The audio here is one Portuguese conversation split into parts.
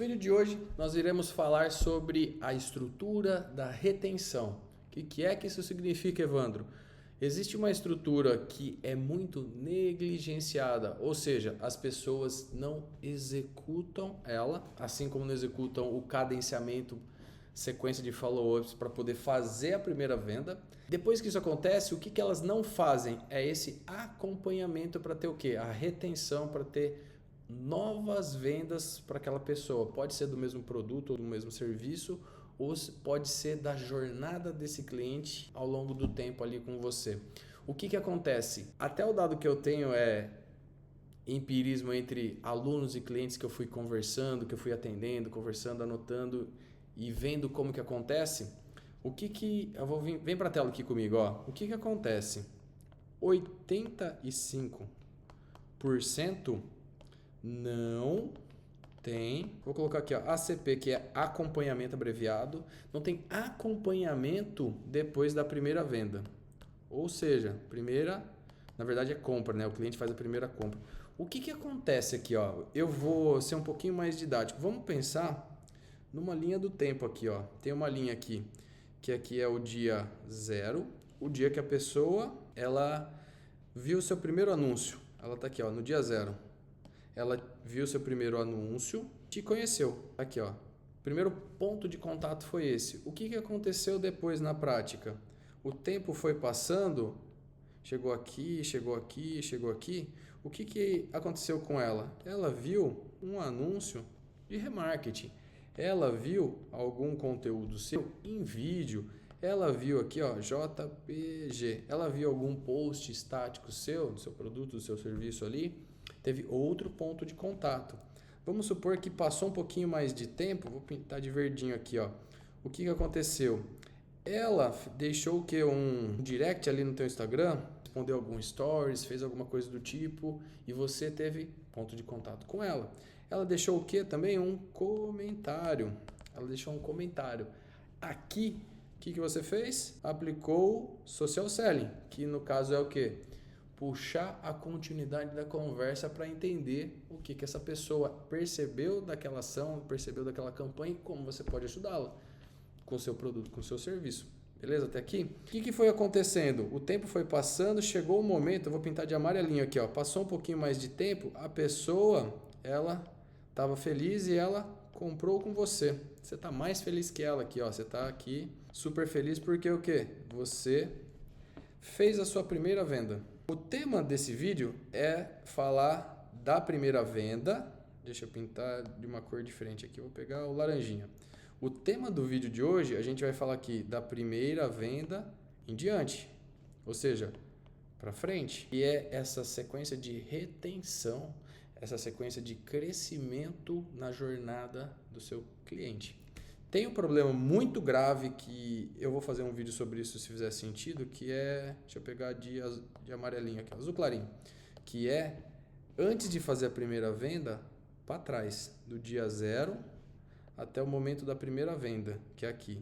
No vídeo de hoje nós iremos falar sobre a estrutura da retenção. O que é que isso significa, Evandro? Existe uma estrutura que é muito negligenciada, ou seja, as pessoas não executam ela, assim como não executam o cadenciamento, sequência de follow-ups para poder fazer a primeira venda. Depois que isso acontece, o que elas não fazem é esse acompanhamento para ter o quê? A retenção, para ter novas vendas para aquela pessoa. Pode ser do mesmo produto ou do mesmo serviço, ou pode ser da jornada desse cliente ao longo do tempo ali com você. O que acontece? Até o dado que eu tenho é empirismo entre alunos e clientes que eu fui conversando, que eu fui atendendo, conversando, anotando e vendo como que acontece. Eu vou vem para a tela aqui comigo, ó. O que acontece? 85% não tem, vou colocar aqui, ó, ACP, que é acompanhamento abreviado, não tem acompanhamento depois da primeira venda. Ou seja, na verdade é compra, né? O cliente faz a primeira compra. O que acontece aqui, ó? Eu vou ser um pouquinho mais didático. Vamos pensar numa linha do tempo aqui, ó. Tem uma linha aqui, que aqui é o dia 0, o dia que a pessoa, ela viu o seu primeiro anúncio. Ela tá aqui, ó, no dia 0. Ela viu seu primeiro anúncio, te conheceu. Aqui, ó. O primeiro ponto de contato foi esse. O que aconteceu depois na prática? O tempo foi passando, chegou aqui, chegou aqui, chegou aqui. O que aconteceu com ela? Ela viu um anúncio de remarketing. Ela viu algum conteúdo seu em vídeo. Ela viu aqui, ó, JPG. Ela viu algum post estático seu, do seu produto, do seu serviço ali. Teve outro ponto de contato. Vamos supor que passou um pouquinho mais de tempo, vou pintar de verdinho aqui, ó. O que aconteceu? Ela deixou o que? Um direct ali no teu Instagram, respondeu algum stories, fez alguma coisa do tipo e você teve ponto de contato com ela. Ela deixou o que? Também um comentário. Ela deixou um comentário. Aqui, o que você fez? Aplicou social selling, que no caso é o que? Puxar a continuidade da conversa para entender o que essa pessoa percebeu daquela ação, percebeu daquela campanha e como você pode ajudá-la com o seu produto, com o seu serviço. Beleza? Até aqui? O que foi acontecendo? O tempo foi passando, chegou o momento, eu vou pintar de amarelinho aqui, ó. Passou um pouquinho mais de tempo, a pessoa, ela estava feliz e ela comprou com você. Você está mais feliz que ela aqui, ó. Você está aqui super feliz porque o quê? Você fez a sua primeira venda. O tema desse vídeo é falar da primeira venda. Deixa eu pintar de uma cor diferente aqui. Eu vou pegar o laranjinha. O tema do vídeo de hoje, a gente vai falar aqui da primeira venda em diante. Ou seja, para frente. E é essa sequência de retenção, essa sequência de crescimento na jornada do seu cliente. Tem um problema muito grave que eu vou fazer um vídeo sobre isso se fizer sentido, que é, deixa eu pegar de amarelinho aqui, azul clarinho, que é antes de fazer a primeira venda, para trás, do dia 0 até o momento da primeira venda, que é aqui,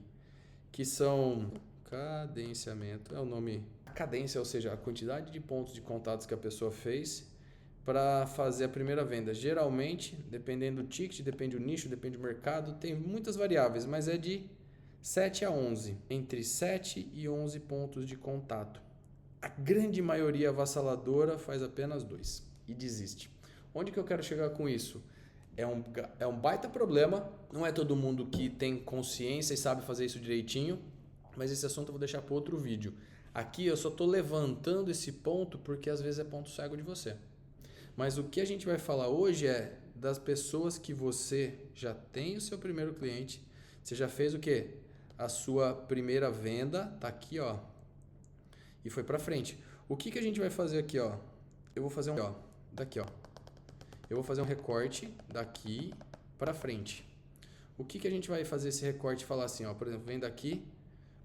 que são cadenciamento, é o nome, a cadência, ou seja, a quantidade de pontos de contatos que a pessoa fez para fazer a primeira venda. Geralmente, dependendo do ticket, depende do nicho, depende do mercado, tem muitas variáveis, mas é de 7 a 11, entre 7 e 11 pontos de contato. A grande maioria avassaladora faz apenas 2 e desiste. Onde que eu quero chegar com isso? É um baita problema, não é todo mundo que tem consciência e sabe fazer isso direitinho, mas esse assunto eu vou deixar para outro vídeo. Aqui eu só estou levantando esse ponto porque às vezes é ponto cego de você. Mas o que a gente vai falar hoje é das pessoas que você já tem o seu primeiro cliente, você já fez o quê? A sua primeira venda, tá aqui, ó, e foi para frente. O que a gente vai fazer aqui, ó? Eu vou fazer daqui, ó. Eu vou fazer um recorte daqui para frente. O que a gente vai fazer esse recorte e falar assim, ó, por exemplo, vem daqui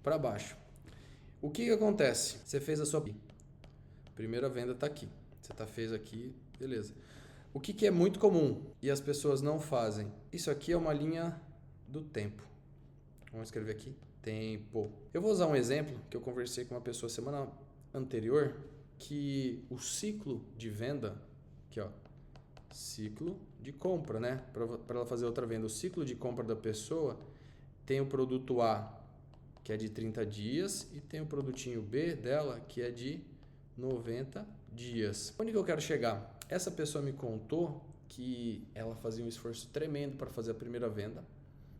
para baixo. O que acontece? Você fez a sua primeira venda, tá aqui. Você fez aqui, beleza. O que é muito comum e as pessoas não fazem? Isso aqui é uma linha do tempo. Vamos escrever aqui, tempo. Eu vou usar um exemplo que eu conversei com uma pessoa semana anterior, que o ciclo de venda, aqui ó, ciclo de compra, né? Para ela fazer outra venda. O ciclo de compra da pessoa tem o produto A, que é de 30 dias, e tem o produtinho B dela, que é de 90 dias. Onde que eu quero chegar? Essa pessoa me contou que ela fazia um esforço tremendo para fazer a primeira venda,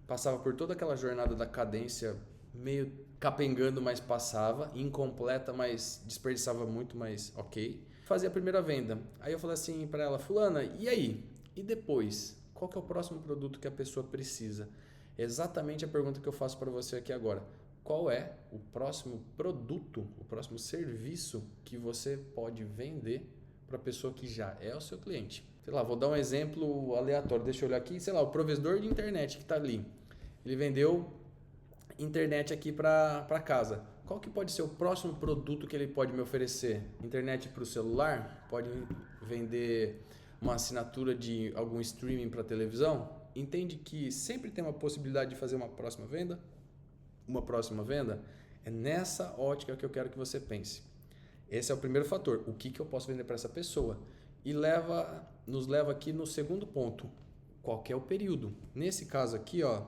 passava por toda aquela jornada da cadência, meio capengando, mas passava, incompleta, mas desperdiçava muito, mas ok. Fazia a primeira venda. Aí eu falei assim para ela, fulana, e aí? E depois? Qual que é o próximo produto que a pessoa precisa? Exatamente a pergunta que eu faço para você aqui agora. Qual é o próximo produto, o próximo serviço que você pode vender para a pessoa que já é o seu cliente? Sei lá, vou dar um exemplo aleatório. Deixa eu olhar aqui. Sei lá, o provedor de internet que está ali. Ele vendeu internet aqui para casa. Qual que pode ser o próximo produto que ele pode me oferecer? Internet para o celular? Pode vender uma assinatura de algum streaming para televisão? Entende que sempre tem uma possibilidade de fazer uma próxima venda? Uma próxima venda? É nessa ótica que eu quero que você pense. Esse é o primeiro fator. O que eu posso vender para essa pessoa? E nos leva aqui no segundo ponto. Qual que é o período? Nesse caso aqui, ó,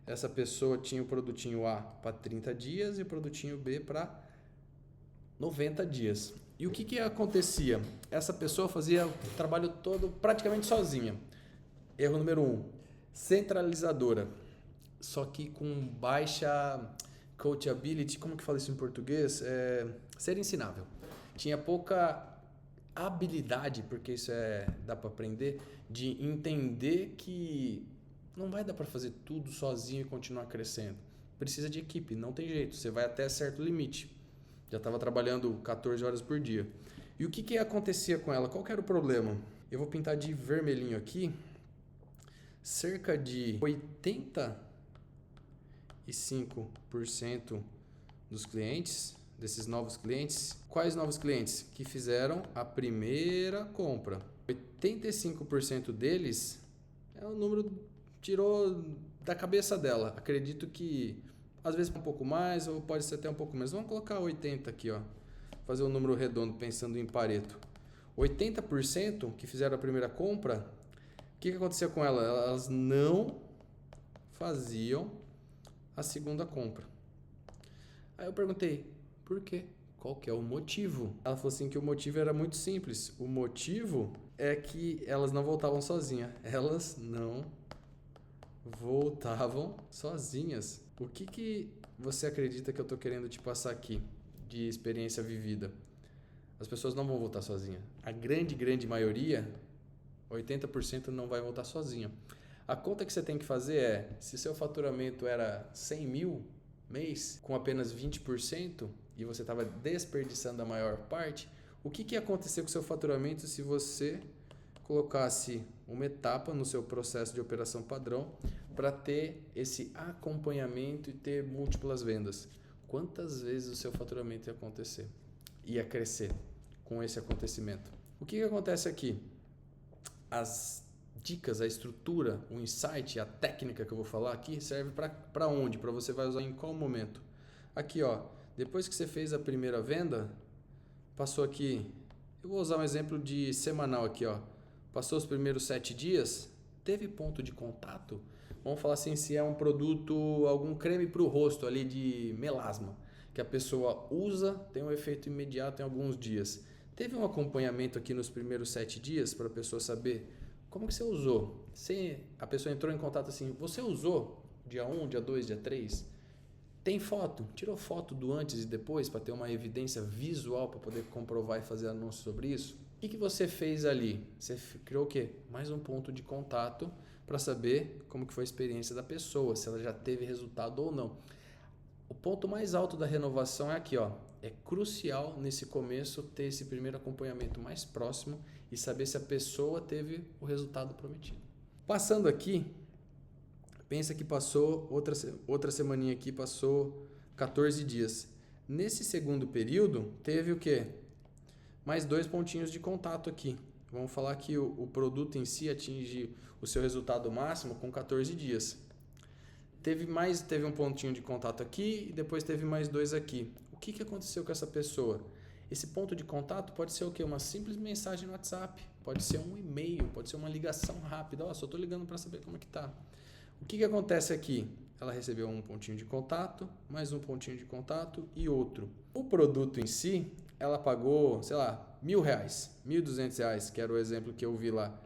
essa pessoa tinha o produtinho A para 30 dias e o produtinho B para 90 dias. E o que acontecia? Essa pessoa fazia o trabalho todo praticamente sozinha. Erro número 1, centralizadora. Só que com baixa coachability, como que fala isso em português? Ser ensinável. Tinha pouca habilidade, porque isso dá para aprender, de entender que não vai dar para fazer tudo sozinho e continuar crescendo. Precisa de equipe, não tem jeito. Você vai até certo limite. Já estava trabalhando 14 horas por dia. E o que acontecia com ela? Qual que era o problema? Eu vou pintar de vermelhinho aqui. Cerca de 85% dos clientes, desses novos clientes, quais novos clientes? Que fizeram a primeira compra. 85% deles é um número tirou da cabeça dela. Acredito que às vezes um pouco mais ou pode ser até um pouco menos. Vamos colocar 80 aqui, ó. Fazer um número redondo pensando em Pareto. 80% que fizeram a primeira compra, o que acontecia com ela? Elas não faziam a segunda compra. Aí eu perguntei, por quê? Qual que é o motivo? Ela falou assim que o motivo era muito simples. O motivo é que elas não voltavam sozinhas. Elas não voltavam sozinhas. O que você acredita que eu estou querendo te passar aqui de experiência vivida? As pessoas não vão voltar sozinhas. A grande maioria, 80% não vai voltar sozinha. A conta que você tem que fazer é, se seu faturamento era 100 mil mês, com apenas 20%, e você estava desperdiçando a maior parte, o que ia acontecer com o seu faturamento se você colocasse uma etapa no seu processo de operação padrão para ter esse acompanhamento e ter múltiplas vendas? Quantas vezes o seu faturamento ia acontecer? Ia crescer com esse acontecimento? O que acontece aqui? As dicas, a estrutura, o insight, a técnica que eu vou falar aqui serve para onde? Para você vai usar em qual momento? Aqui, ó, depois que você fez a primeira venda, passou aqui, eu vou usar um exemplo de semanal aqui, ó. Passou os primeiros 7 dias, teve ponto de contato? Vamos falar assim, se é um produto, algum creme para o rosto ali de melasma, que a pessoa usa, tem um efeito imediato em alguns dias. Teve um acompanhamento aqui nos primeiros 7 dias para a pessoa saber como que você usou? A pessoa entrou em contato assim, você usou dia 1, dia 2, dia 3? Tem foto? Tirou foto do antes e depois para ter uma evidência visual para poder comprovar e fazer anúncio sobre isso? O que você fez ali? Você criou o quê? Mais um ponto de contato para saber como que foi a experiência da pessoa, se ela já teve resultado ou não. O ponto mais alto da renovação é aqui, ó. É crucial nesse começo ter esse primeiro acompanhamento mais próximo e saber se a pessoa teve o resultado prometido. Passando aqui, pensa que passou outra semaninha aqui, passou 14 dias. Nesse segundo período, teve o quê? Mais 2 pontinhos de contato aqui. Vamos falar que o produto em si atinge o seu resultado máximo com 14 dias. Teve um pontinho de contato aqui e depois teve mais 2 aqui. O que aconteceu com essa pessoa? Esse ponto de contato pode ser o quê? Uma simples mensagem no WhatsApp. pode ser um e-mail, pode ser uma ligação rápida. Ó, só estou ligando para saber como é que tá. O que acontece aqui? Ela recebeu um pontinho de contato, mais um pontinho de contato e outro. O produto em si, ela pagou, sei lá, R$1.000, R$1.200, que era o exemplo que eu vi lá.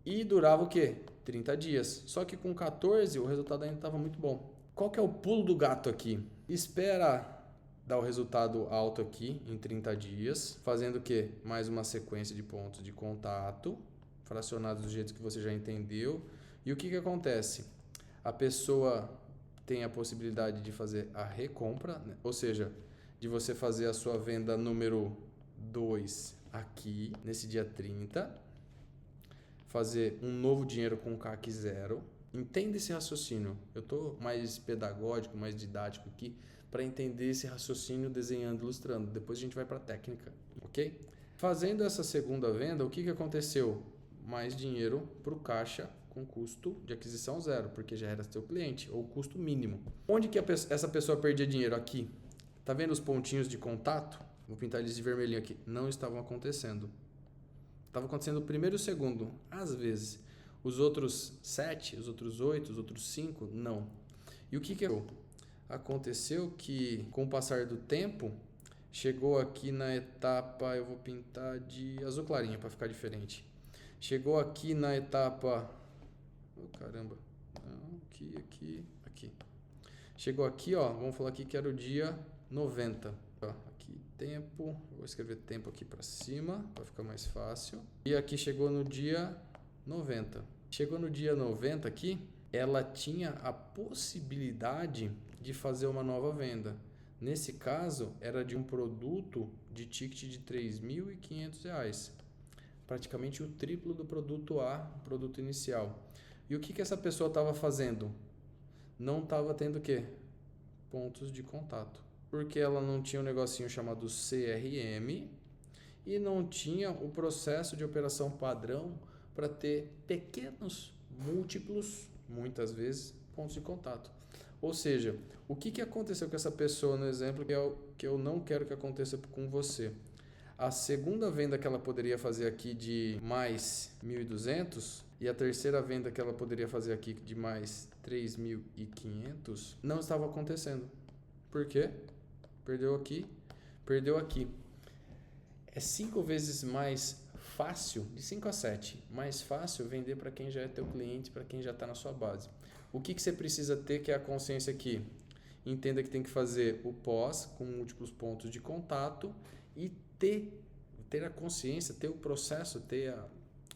E durava o quê? 30 dias. Só que com 14 o resultado ainda estava muito bom. Qual que é o pulo do gato aqui? Espera dar o resultado alto aqui em 30 dias, fazendo o quê? Mais uma sequência de pontos de contato, fracionados do jeito que você já entendeu. E o que acontece? A pessoa tem a possibilidade de fazer a recompra, né? Ou seja, de você fazer a sua venda número 2 aqui, nesse dia 30, fazer um novo dinheiro com CAC 0. Entenda esse raciocínio. Eu estou mais pedagógico, mais didático aqui, para entender esse raciocínio desenhando, ilustrando. Depois a gente vai para a técnica, ok? Fazendo essa segunda venda, o que aconteceu? Mais dinheiro para o caixa com custo de aquisição 0, porque já era seu cliente, ou custo mínimo. Onde que essa pessoa perdia dinheiro? Aqui. Tá vendo os pontinhos de contato? Vou pintar eles de vermelhinho aqui. Não estavam acontecendo. Estava acontecendo o primeiro e o segundo, às vezes. Os outros 7, os outros 8, os outros 5, não. E o que aconteceu? Que com o passar do tempo, chegou aqui na etapa, eu vou pintar de azul clarinha para ficar diferente. Chegou aqui na etapa, oh caramba, não, aqui. Chegou aqui, ó, vamos falar aqui que era o dia 90. Ó, aqui tempo, vou escrever tempo aqui para cima para ficar mais fácil. E aqui chegou no dia 90. Chegou no dia 90 aqui, ela tinha a possibilidade de fazer uma nova venda. Nesse caso, era de um produto de ticket de R$3.500. Praticamente o triplo do produto A, produto inicial. E o que essa pessoa estava fazendo? Não estava tendo o quê? Pontos de contato. Porque ela não tinha um negocinho chamado CRM e não tinha o processo de operação padrão para ter pequenos, múltiplos, muitas vezes, pontos de contato. Ou seja, o que aconteceu com essa pessoa no exemplo que é o que eu não quero que aconteça com você? A segunda venda que ela poderia fazer aqui de mais 1.200 e a terceira venda que ela poderia fazer aqui de mais 3.500 não estava acontecendo. Por quê? Perdeu aqui. É 5 vezes mais fácil, de 5 a 7, mais fácil vender para quem já é teu cliente, para quem já está na sua base. O que você precisa ter, que é a consciência aqui? Entenda que tem que fazer o pós com múltiplos pontos de contato e ter a consciência, ter o processo, ter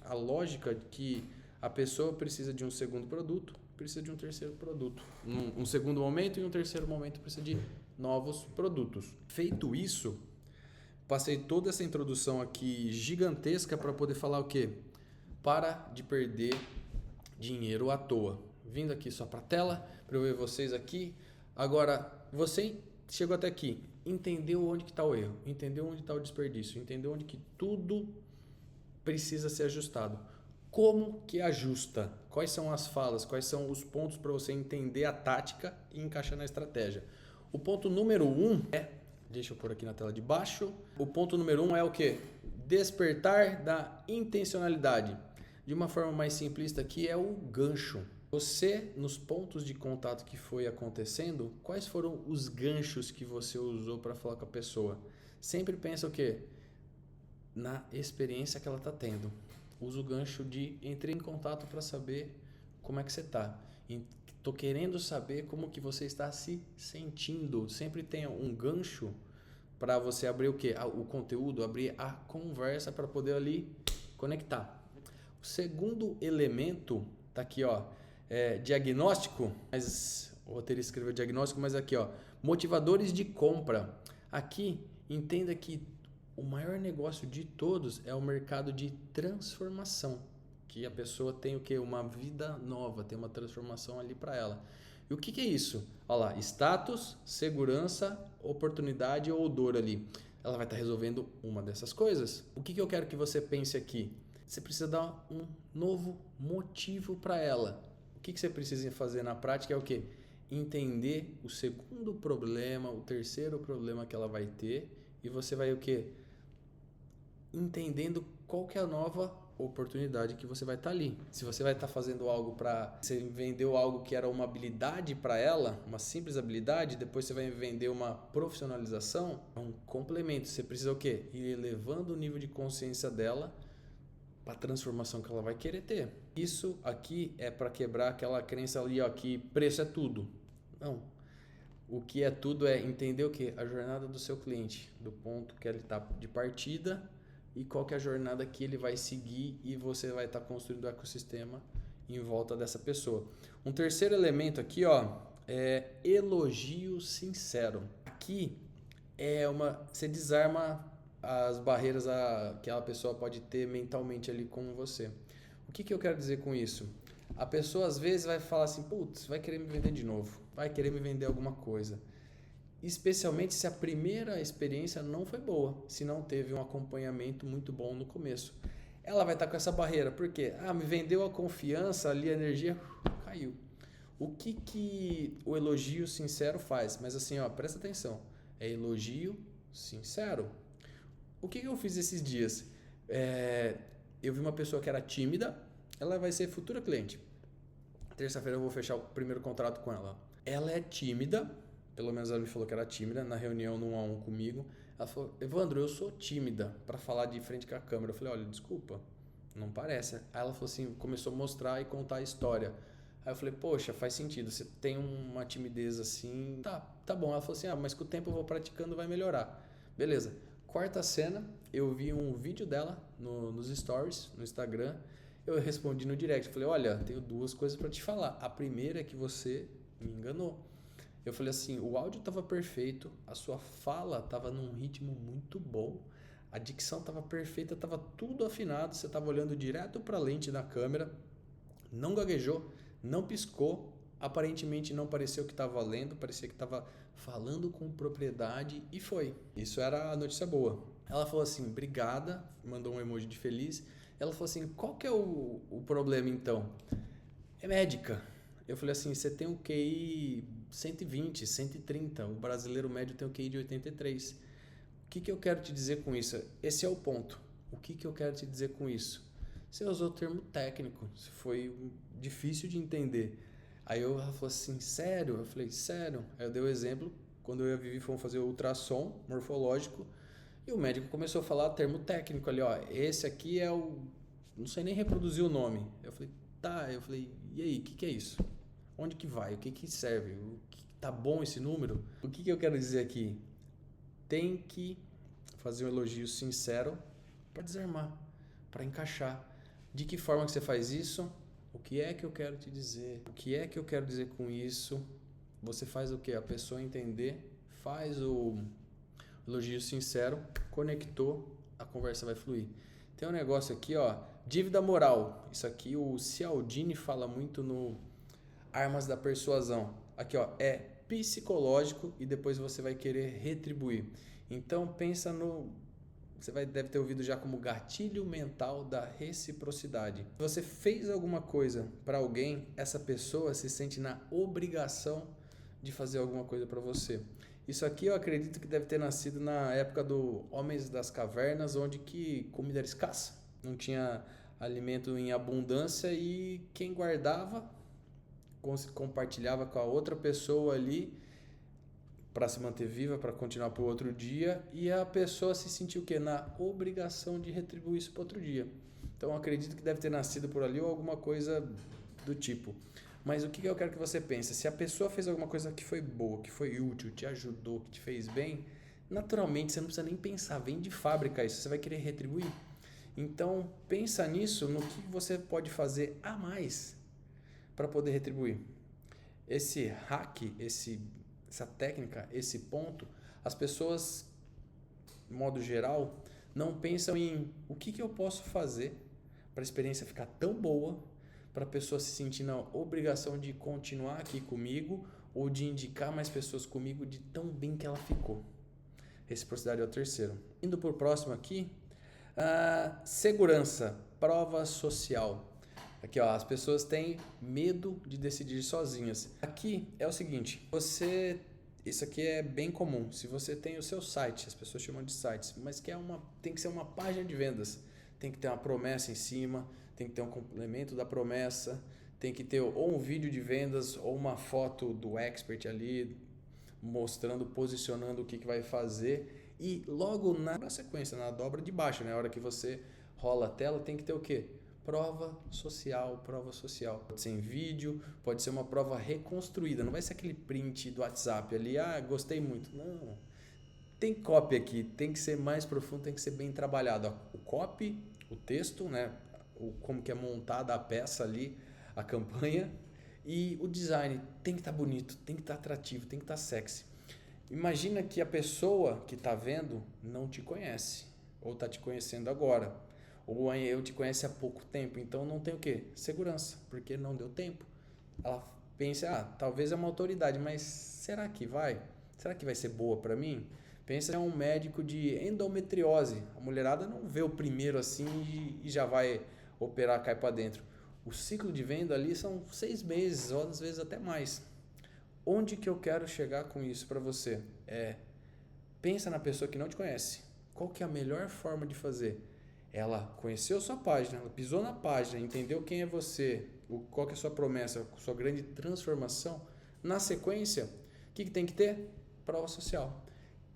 a lógica de que a pessoa precisa de um segundo produto, precisa de um terceiro produto. Um segundo momento e um terceiro momento precisa de novos produtos. Feito isso, passei toda essa introdução aqui gigantesca para poder falar o quê? Para de perder dinheiro à toa. Vindo aqui só para a tela, para eu ver vocês aqui. Agora, você chegou até aqui, entendeu onde que está o erro, entendeu onde está o desperdício, entendeu onde que tudo precisa ser ajustado. Como que ajusta? Quais são as falas? Quais são os pontos para você entender a tática e encaixar na estratégia? O ponto número 1 é, deixa eu pôr aqui na tela de baixo, o ponto número 1 é o quê? Despertar da intencionalidade. De uma forma mais simplista aqui é o gancho. Você, nos pontos de contato que foi acontecendo, quais foram os ganchos que você usou para falar com a pessoa? Sempre pensa o quê? Na experiência que ela está tendo. Usa o gancho de entrei em contato para saber como é que você está. Estou querendo saber como que você está se sentindo. Sempre tenha um gancho para você abrir o quê? O conteúdo, abrir a conversa para poder ali conectar. O segundo elemento está aqui, ó. Diagnóstico, mas o roteirista escreveu diagnóstico, mas aqui, ó, motivadores de compra. Aqui, entenda que o maior negócio de todos é o mercado de transformação, que a pessoa tem o quê? Uma vida nova, tem uma transformação ali para ela. E o que é isso? Olha lá, status, segurança, oportunidade ou dor ali. Ela vai estar resolvendo uma dessas coisas. O que eu quero que você pense aqui? Você precisa dar um novo motivo para ela. O que você precisa fazer na prática é o quê? Entender o segundo problema, o terceiro problema que ela vai ter e você vai o quê? Entendendo qual que é a nova oportunidade que você vai estar ali. Se você vai estar fazendo algo para... Você vendeu algo que era uma habilidade para ela, uma simples habilidade, depois você vai vender uma profissionalização, é um complemento. Você precisa o quê? Ir elevando o nível de consciência dela para a transformação que ela vai querer ter. Isso aqui é para quebrar aquela crença ali, ó, que preço é tudo. Não. O que é tudo é entender o quê? A jornada do seu cliente, do ponto que ele está de partida e qual que é a jornada que ele vai seguir, e você vai estar construindo o ecossistema em volta dessa pessoa. Um terceiro elemento aqui, ó, é elogio sincero. Aqui você desarma as barreiras que aquela pessoa pode ter mentalmente ali com você. O que eu quero dizer com isso? A pessoa às vezes vai falar assim, putz, vai querer me vender de novo, vai querer me vender alguma coisa. Especialmente se a primeira experiência não foi boa, se não teve um acompanhamento muito bom no começo. Ela vai estar com essa barreira, por quê? Me vendeu a confiança, ali a energia caiu. O que o elogio sincero faz? Mas assim, ó, presta atenção, é elogio sincero. O que eu fiz esses dias? Eu vi uma pessoa que era tímida, ela vai ser futura cliente. Terça-feira eu vou fechar o primeiro contrato com ela. Ela é tímida, pelo menos ela me falou que era tímida, na reunião no 1 a 1 comigo. Ela falou, Evandro, eu sou tímida para falar de frente com a câmera. Eu falei, olha, desculpa, não parece. Aí ela falou assim, começou a mostrar e contar a história. Aí eu falei, poxa, faz sentido, você tem uma timidez assim, tá bom. Ela falou assim, mas com o tempo eu vou praticando, vai melhorar. Beleza. Quarta cena, eu vi um vídeo dela nos stories, no Instagram. Eu respondi no direct, falei, olha, tenho 2 coisas para te falar. A primeira é que você me enganou. Eu falei assim, o áudio estava perfeito, a sua fala estava num ritmo muito bom, a dicção estava perfeita, estava tudo afinado, você estava olhando direto para a lente da câmera, não gaguejou, não piscou, aparentemente não pareceu que estava lendo, parecia que estava falando com propriedade, e foi. Isso era a notícia boa. Ela falou assim, obrigada, mandou um emoji de feliz. Ela falou assim, qual que é o problema então? É médica. Eu falei assim, você tem um QI 120, 130, o brasileiro médio tem um QI de 83. O que eu quero te dizer com isso? Esse é o ponto. O que eu quero te dizer com isso? Você usou o termo técnico, foi difícil de entender. Aí ela falou assim, sério? Eu falei, sério. Aí eu dei o exemplo, quando eu e a Vivi fomos fazer o ultrassom morfológico, e o médico começou a falar termo técnico ali, ó, esse aqui é o... Não sei nem reproduzir o nome. Eu falei, tá. Eu falei, e aí, o que é isso? Onde que vai? O que serve? Tá bom esse número? O que eu quero dizer aqui? Tem que fazer um elogio sincero para desarmar, para encaixar. De que forma que você faz isso? O que é que eu quero te dizer? O que é que eu quero dizer com isso? Você faz o quê? A pessoa entender, faz o elogio sincero, conectou, a conversa vai fluir. Tem um negócio aqui, ó, dívida moral. Isso aqui o Cialdini fala muito no Armas da Persuasão. Aqui, ó, é psicológico e depois você vai querer retribuir. Então pensa deve ter ouvido já como gatilho mental da reciprocidade. Se você fez alguma coisa para alguém, essa pessoa se sente na obrigação de fazer alguma coisa para você. Isso aqui eu acredito que deve ter nascido na época do Homens das Cavernas, onde que comida era escassa, não tinha alimento em abundância e quem guardava compartilhava com a outra pessoa ali para se manter viva, para continuar para o outro dia, e a pessoa se sentiu o quê? Na obrigação de retribuir isso para outro dia. Então eu acredito que deve ter nascido por ali ou alguma coisa do tipo. Mas o que eu quero que você pense? Se a pessoa fez alguma coisa que foi boa, que foi útil, te ajudou, que te fez bem, naturalmente você não precisa nem pensar, vem de fábrica isso, você vai querer retribuir. Então pensa nisso, no que você pode fazer a mais para poder retribuir. Esse hack, essa técnica, esse ponto, as pessoas, de modo geral, não pensam em o que eu posso fazer para a experiência ficar tão boa, para a pessoa se sentir na obrigação de continuar aqui comigo ou de indicar mais pessoas comigo de tão bem que ela ficou. Reciprocidade é o terceiro. Indo por próximo aqui, segurança, prova social. Aqui, ó, as pessoas têm medo de decidir sozinhas. Aqui é o seguinte, isso aqui é bem comum. Se você tem o seu site, as pessoas chamam de sites, mas tem que ser uma página de vendas. tem que ter uma promessa em cima, tem que ter um complemento da promessa, tem que ter ou um vídeo de vendas ou uma foto do expert ali mostrando, posicionando o que vai fazer. E logo na sequência, na dobra de baixo, né? A hora que você rola a tela, tem que ter o quê? Prova social, prova social. Pode ser em vídeo, pode ser uma prova reconstruída. Não vai ser aquele print do WhatsApp ali, gostei muito. Não. Tem copy aqui, tem que ser mais profundo, tem que ser bem trabalhado. O copy, o texto, né? Como que é montada a peça ali, a campanha. E o design tem que estar bonito, tem que estar atrativo, tem que estar sexy. Imagina que a pessoa que está vendo não te conhece, ou está te conhecendo agora, ou eu te conhece há pouco tempo, então não tem o quê? Segurança, porque não deu tempo. Ela pensa, talvez é uma autoridade, mas será que vai? Será que vai ser boa para mim? Pensa em um médico de endometriose. A mulherada não vê o primeiro assim e já vai operar, cai para dentro. O ciclo de venda ali são 6 meses, ou às vezes até mais. Onde que eu quero chegar com isso para você? Pensa na pessoa que não te conhece. Qual que é a melhor forma de fazer? Ela conheceu sua página, ela pisou na página, entendeu quem é você, qual que é a sua promessa, a sua grande transformação. Na sequência, o que tem que ter? Prova social.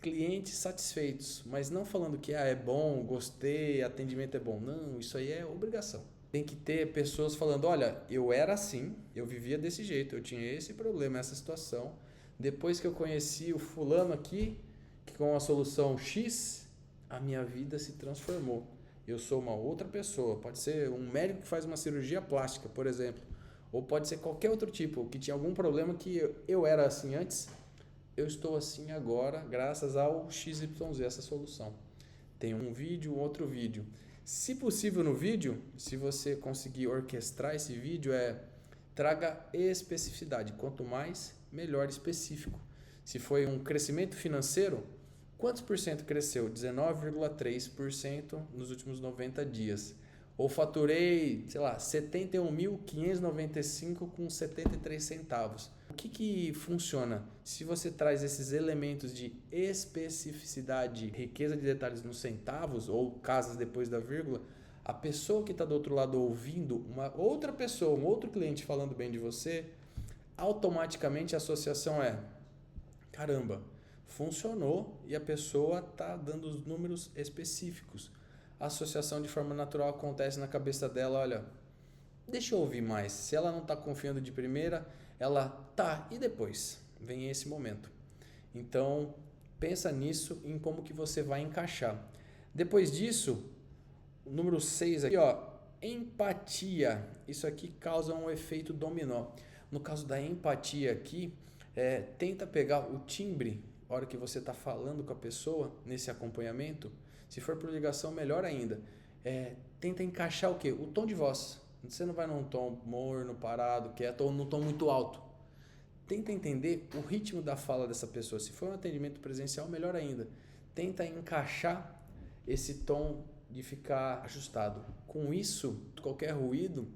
Clientes satisfeitos, mas não falando que é bom, gostei, atendimento é bom. Não, isso aí é obrigação. Tem que ter pessoas falando, olha, eu era assim, eu vivia desse jeito, eu tinha esse problema, essa situação. Depois que eu conheci o fulano aqui, que com a solução X, a minha vida se transformou. Eu sou uma outra pessoa. Pode ser um médico que faz uma cirurgia plástica, por exemplo. Ou pode ser qualquer outro tipo, que tinha algum problema que eu era assim antes, eu estou assim agora, graças ao XYZ, essa solução. Tem um vídeo, outro vídeo. Se possível no vídeo, se você conseguir orquestrar esse vídeo, traga especificidade. Quanto mais, melhor específico. Se foi um crescimento financeiro, quantos por cento cresceu? 19,3% nos últimos 90 dias. Ou faturei, 71.595 com 73 centavos. O que funciona? Se você traz esses elementos de especificidade, riqueza de detalhes nos centavos ou casas depois da vírgula, a pessoa que está do outro lado ouvindo uma outra pessoa, um outro cliente falando bem de você, automaticamente a associação caramba, funcionou e a pessoa está dando os números específicos. A associação de forma natural acontece na cabeça dela, olha, deixa eu ouvir mais. Se ela não está confiando de primeira, ela tá, e depois? Vem esse momento. Então, pensa nisso, em como que você vai encaixar. Depois disso, o número 6 aqui, empatia. Isso aqui causa um efeito dominó. No caso da empatia aqui, tenta pegar o timbre, a hora que você está falando com a pessoa, nesse acompanhamento. Se for por ligação, melhor ainda. Tenta encaixar o quê? O tom de voz. Você não vai num tom morno, parado, quieto, ou num tom muito alto. Tenta entender o ritmo da fala dessa pessoa. Se for um atendimento presencial, melhor ainda. Tenta encaixar esse tom de ficar ajustado. Com isso, qualquer ruído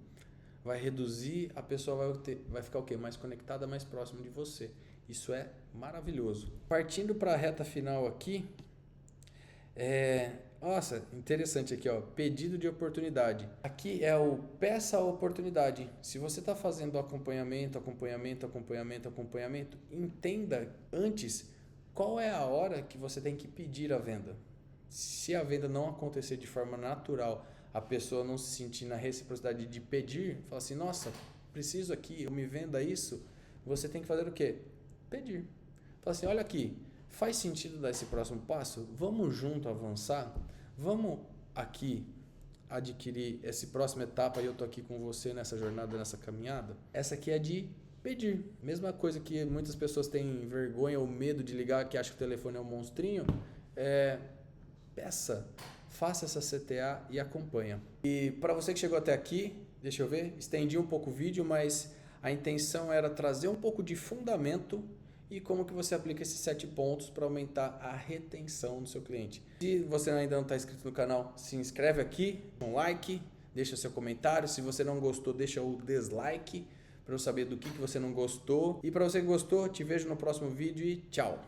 vai reduzir, a pessoa vai ficar o quê? Mais conectada, mais próximo de você. Isso é maravilhoso. Partindo para a reta final aqui, nossa, interessante aqui, pedido de oportunidade. Aqui é o peça a oportunidade. Se você está fazendo acompanhamento, entenda antes qual é a hora que você tem que pedir a venda. Se a venda não acontecer de forma natural, a pessoa não se sentir na reciprocidade de pedir, fala assim, nossa, preciso aqui, eu me venda isso, você tem que fazer o quê? Pedir. Fala assim, olha aqui, faz sentido dar esse próximo passo? Vamos junto avançar? Vamos aqui adquirir essa próxima etapa e eu tô aqui com você nessa jornada, nessa caminhada? Essa aqui é de pedir. Mesma coisa que muitas pessoas têm vergonha ou medo de ligar, que acham que o telefone é um monstrinho. Peça, faça essa CTA e acompanha. E para você que chegou até aqui, deixa eu ver, estendi um pouco o vídeo, mas a intenção era trazer um pouco de fundamento e como que você aplica esses 7 pontos para aumentar a retenção do seu cliente. Se você ainda não está inscrito no canal, se inscreve aqui, um like, deixa seu comentário. Se você não gostou, deixa o dislike para eu saber do que você não gostou. E para você que gostou, te vejo no próximo vídeo e tchau!